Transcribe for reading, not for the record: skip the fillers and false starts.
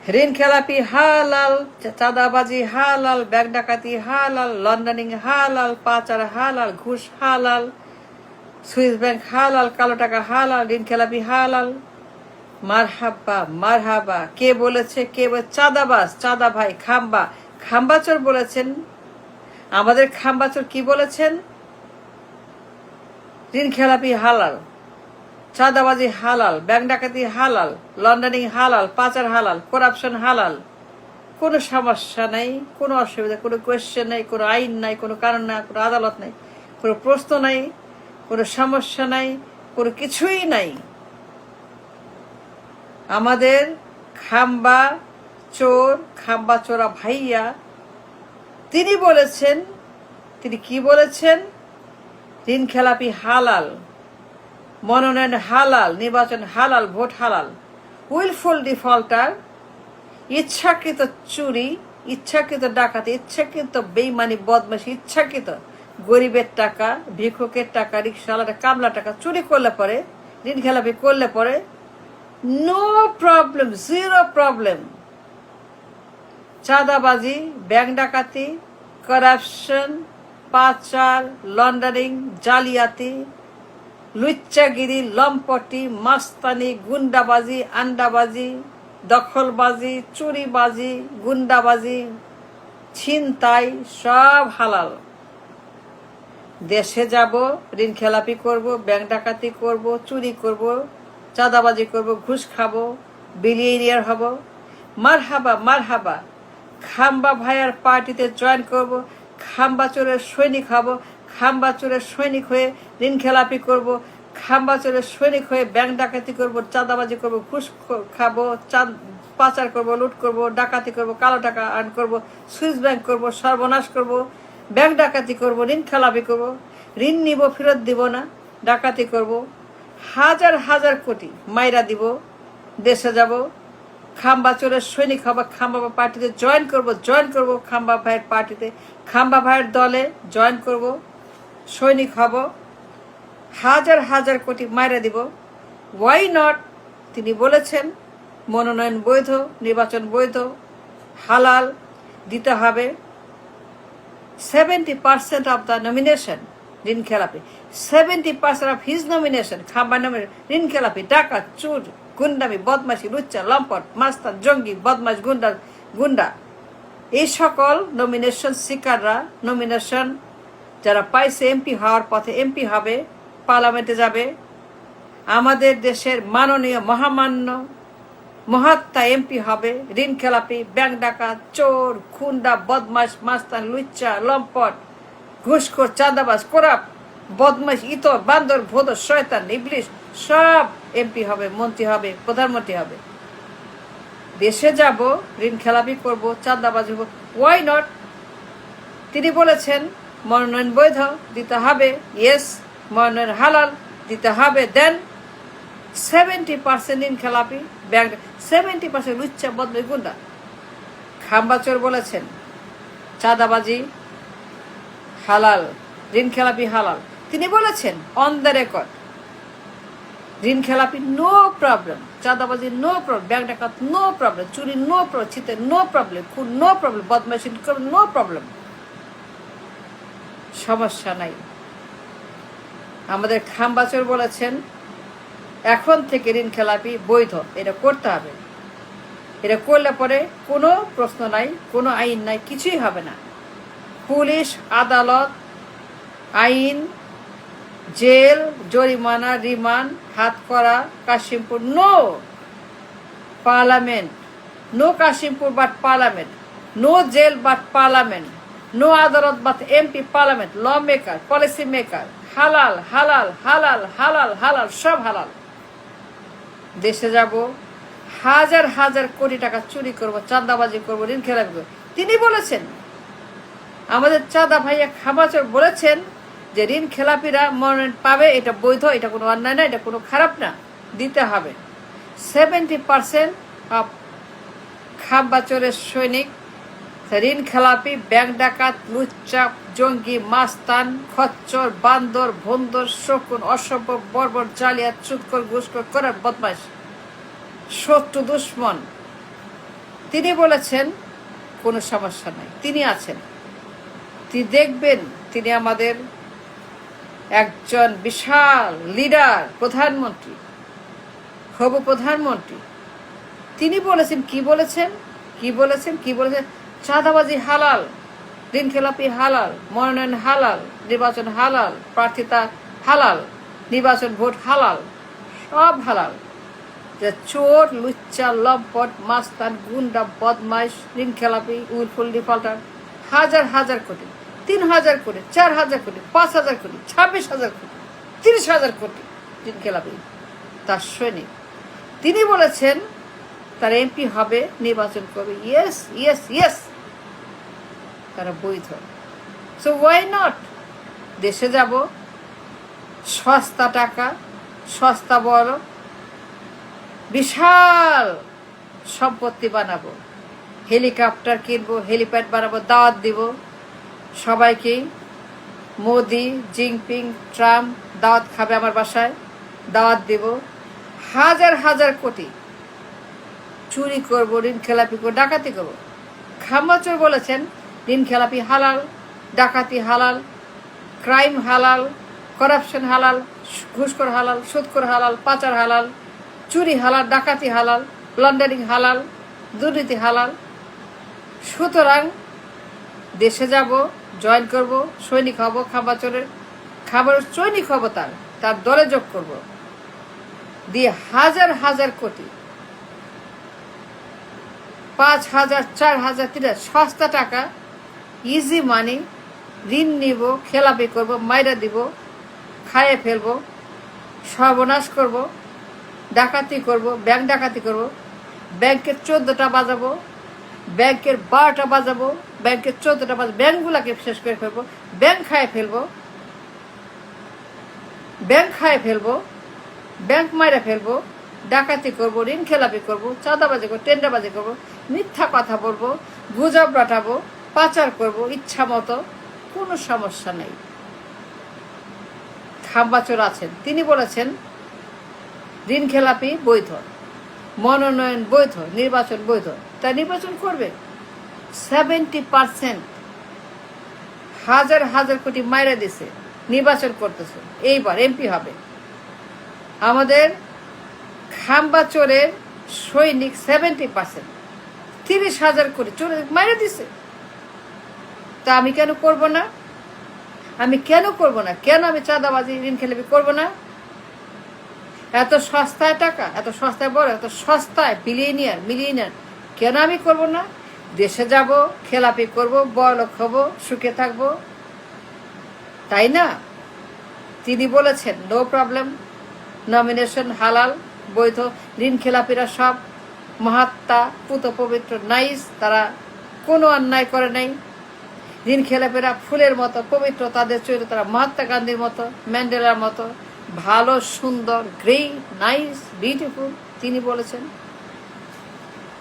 ঋণ খেলাপি হালাল, চাঁদাবাজি হালাল, ব্যাংক ডাকাতি হালাল, লন্ডারিং হালাল, পাচার হালাল, ঘুষ হালাল, সুইস ব্যাংক হালাল, কালো টাকা হালাল, ঋণ খেলাপি হালাল। মারহাবা মারহাবা। কে বলেছে? কে চাঁদাবাজ, চাঁদা ভাই, খাম্বা, খাম্বাচোর বলেছেন। আমাদের খাম্বাচোর কি বলেছেন? ঋণ খেলাপি হালাল, চাঁদাবাজি হালাল, ব্যাংক ডাকাতি হালাল, লন্ডারিং হালাল, পাচার হালাল, করাপশন হালাল। কোনো সমস্যা নেই, কোনো অসুবিধা, কোনো কোয়েশ্চেন নেই, কোনো আইন নাই, কোনো কারণ নাই, কোনো আদালত নেই, কোনো প্রশ্ন নাই, কোনো সমস্যা নাই, কোনো কিছুই নাই। আমাদের খাম্বা চোর, খাম্বা চোরা ভাইয়া তিনি বলেছেন, তিনি কি বলেছেন? ঋণ খেলাপি হালাল, মনোনয়ন হালাল, নির্বাচন হালাল, ভোট হালাল। উইলফুল ডিফল্টার, ইচ্ছাকৃত চুরি, ইচ্ছাকৃত ডাকাতি, ইচ্ছাকৃত বেইমানি, বদমাশি, ইচ্ছাকৃত গরিবের টাকা, ভিক্ষুকের টাকা, রিক্সাওয়ালার কামলা টাকা চুরি করলে পরে, ঋণ খেলাপি করলে পরে নো প্রবলেম, জিরো প্রবলেম। চাঁদাবাজি, ব্যাংক ডাকাতি, করাপশন, পাচার, লন্ডারিং, জালিয়াতি, লুচ্চাগিরি, লম্পটি, মাস্তানি, গুন্ডাবাজি, আন্ডাবাজি, দখলবাজি, চুরিবাজি, গুন্ডাবাজি, ছিনতাই সব হালাল। দেশে যাব, ঋণ খেলাপি করব, ব্যাংক ডাকাতি করব, চুরি করব, চাঁদাবাজি করব, ঘুষ খাবো, বিলিয়নিয়ার হব। মারহাবা মারহাবা। খাম্বা ভাইয়ার পার্টিতে জয়েন করব, খাম্বা চোরের সৈনিক হব, খাম্বা চোরের সৈনিক হয়ে ঋণ খেলাপি করব, খাম্বা চোরের সৈনিক হয়ে ব্যাংক ডাকাতি করব, চাঁদাবাজি করব, ঘুষ খাবো, পাচার করব, লুট করব, ডাকাতি করব, কালো টাকা আর্ন করব, সুইস ব্যাংক করব, সর্বনাশ করব, ব্যাংক ডাকাতি করব, ঋণ খেলাপি করব, ঋণ নিব ফেরত দিব না, ডাকাতি করব, হাজার হাজার কোটি মাইরা দিব, দেশে যাব, খাম্বা চোরের সৈনিক হব, খাম্বা পার্টিতে জয়েন করব, খাম্বা ভাইয়ের পার্টিতে, খাম্বা ভাইয়ের দলে জয়েন করব, সৈনিক হব, হাজার হাজার কোটি মাইরা দিব। Why not? তিনি বলেছেন মনোনয়ন বৈধ, নির্বাচন বৈধ, হালাল, দিতে হবে 70% অফ দ্য নমিনেশন ঋণ খেলাপি, 70% অফ হিজ নমিনেশন খাম্বা নামের ঋণ খেলাপি, ডাকাত, চুর, গুন্ডামি, বদমাশি, লুচ্চা, লম্পট, মাস্তান, জঙ্গি, বদমাশ, গুন্ডা এই সকল নমিনেশন সিকাররা, নমিনেশন যারা পাইছে, এমপি হওয়ার পথে এমপি হবে, পার্লামেন্টে যাবে, আমাদের দেশের মাননীয় মহামান্য মহাত্মা এমপি হবে, ঋণ খেলাপি, ব্যাংক ডাকাত, চোর, খুন্ডা, বদমাশ, মাস্তান, লুচ্চা, লম্পট, ঘুষখোর, চাঁদাবাজ, কোরাপ, বদমাশ, ইতর, বান্দর, ভোদর, শয়তান, ইবলিশ সব এমপি হবে, মন্ত্রী হবে, প্রধানমন্ত্রী হবে। দেশে যাব, ঋণ খেলাপি করব, চাঁদাবাজি হব। Why not? তিনি বলেছেন মনোনয়ন বৈধ, দিতে হবে, ইয়েস, মনোনয়ন হালাল, দিতে হবে। দেন 70% ঋণ খেলাপি, ব্যাংক 70% লুচ্চা, বদমাশ, গুন্ডা। খাম্বাচোর বলেছেন চাঁদাবাজি হালাল, ঋণ খেলাপি হালাল। তিনি বলেছেন অন দ্য রেকর্ড, ঋণ খেলাপি নো প্রবলেম, চাঁদাবাজি নো প্রবলেম, ব্যাংক ডাকাত নো প্রবলেম, চুরি নো প্রবলেম, ছিতে নো প্রবলেম, খুন নো প্রবলেম, বদমাশি নো প্রবলেম, সমস্যা নাই। আমাদের খাম্বাচোর বলেছেন এখন থেকে ঋণ খেলাপি বৈধ, এটা করতে হবে। এটা করলে পরে কোনো প্রশ্ন নাই, কোনো আইন নাই, কিছুই হবে না। পুলিশ, আদালত, আইন, জেল, জরিমানা, রিমান্ড, হাত করা, Kashimpur no. Parliament no, Kashimpur but parliament, no jail but parliament, no আদালত but MP parliament, law maker, policy maker, হালাল হালাল হালাল হালাল হালাল, সব হালাল। দেশে যাব, হাজার হাজার কোটি টাকা চুরি করব, চাঁদাবাজি করব, ঋণ খেলাপি করব। তিনি বলেছেন, আমাদের চাঁদা ভাইয়া খামাচর বলেছেন যে ঋণ খেলাপিরা মনোনয়ন পাবে, এটা বৈধ, এটা কোনো অন্যায় না, এটা কোনো খারাপ না, দিতে হবে। 70% অফ খাম্বাচরের সৈনিক, ঋণ খেলাপি, ব্যাংক ডাকাত, লুচ্চা, জঙ্গি, মাস্তান, খচ্চর, বান্দর, ভন্দর, শকুন, অসভ্য, বর্বর, জালিয়াত, সুদখোর, ঘুষখোর, করার, বদমাশ, শত্রু, দুশ্মন, তিনি বলেছেন কোনো সমস্যা নাই, তিনি আছেন, তিনি দেখবেন, তিনি আমাদের একজন বিশাল লিডার, প্রধানমন্ত্রী, হবু প্রধানমন্ত্রী। তিনি বলেছেন কি বলেছেন, কি বলেছেন, কি বলেছেন? চাঁদাবাজি হালাল, ঋণ খেলাপি হালাল, মনোনয়ন হালাল, নির্বাচন হালাল, প্রার্থিতা হালাল, নির্বাচন ভোট হালাল, সব হালাল। যে চোর, লুচ্চা, লম্পট, মাস্তান, গুন্ডা, বদমাইশ, ঋণ খেলাপি, উইলফুল ডিফল্টার, হাজার হাজার কোটি, 3,000 কোটি, 4,000 কোটি, 5,000 কোটি, 26,000 কোটি, 30,000 কোটি ঋণ খেলাপি তার সৈনিক। তিনি বলেছেন তার এমপি হবে, নির্বাচন করবে। ইয়েস ইয়েস ইয়েস, তারা বৈধ। So why not? দেশে যাব, সস্তা টাকা, সস্তা বড়, বিশাল সম্পত্তি বানাবো, হেলিকপ্টার কিনবো, হেলিপ্যাড বানাবো, দাওয়াত দিব সবাইকেই। মোদি, জিনপিং, ট্রাম্প দাওয়াত খাবে আমার বাসায়, দাওয়াত দিব। হাজার হাজার কোটি চুরি করবো, ঋণ খেলাপি করবো, ডাকাতি করবো। খাম্বাচোর বলেছেন ঋণ খেলাপি হালাল, ডাকাতি হালাল, ক্রাইম হালাল, করাপশন হালাল, ঘুষখোর হালাল, সুদখোর হালাল, পাচার হালাল, চুরি হালাল, ডাকাতি হালাল, লন্ডারিং হালাল, দুর্নীতি হালাল। সুতরাং দেশে যাব, জয়েন করব, সৈনিক হব, খাম্বাচোরের খাবার সৈনিক হব, তার দলে যোগ করব, দিয়ে হাজার হাজার কোটি, 5,000, 4,000, 3,000 সস্তা টাকা, ইজি মানি, ঋণ নিব, খেলাপি করব, মাইরা দিব, খাইয়ে ফেলবো, সর্বনাশ করব, ডাকাতি করব, ব্যাংক ডাকাতি করব, ব্যাংকের 14টা বাজাবো, ব্যাংকের 12টা বাজাবো, ব্যাংকের 14টা বাজাবো, ব্যাংকগুলোকে শেষ করে ফেলবো, ব্যাংক খাইয়ে ফেলবো, ব্যাংক খাইয়ে ফেলবো, ব্যাংক মাইরা ফেলবো, ডাকাতি করব, ঋণ খেলাপি করব, চাঁদাবাজি করবো, টেন্ডারবাজি করবো, মিথ্যা কথা বলবো, গুজব রটাবো, পাচার করব ইচ্ছা মতো, কোনো সমস্যা নেই। খাম্বাচোর আছেন, তিনি বলেছেন ঋণ খেলাপি বৈধ, মনোনয়ন বৈধ, নির্বাচন বৈধ। তাই নির্বাচন করবে। 70% হাজার হাজার কোটি মাইরা দিছে, নির্বাচন করতেছে, এইবার এমপি হবে। আমাদের খাম্বাচোরের সৈনিক 70%, 30,000 কোটি চলে মাইরা দিছে। তা আমি কেন করব না? আমি কেন করব না? কেন আমি চাঁদাবাজি, ঋণ খেলাপি করব না? এত সস্তায় টাকা, এত সস্তায় বড়, এত সস্তায় মিলিয়নিয়ার, কেন আমি করব না? দেশে যাব, খেলাপি করব, বড়লোক হব, সুখে থাকবো, তাই না? তিনি বলেছেন নো প্রবলেম, নমিনেশন হালাল, বৈধ, ঋণ খেলাপিরা সব মহাত্মা, পুত পবিত্র, নাইস, তারা কোনো অন্যায় করে নাই। ঋণ খেলাপিরা ফুলের মতো পবিত্র, তাদের চরিত্র তারা মহাত্মা গান্ধীর মতো, ম্যান্ডেলার মতো ভালো, সুন্দর, গ্রেট, নাইস, বিউটিফুল, তিনি বলেছেন।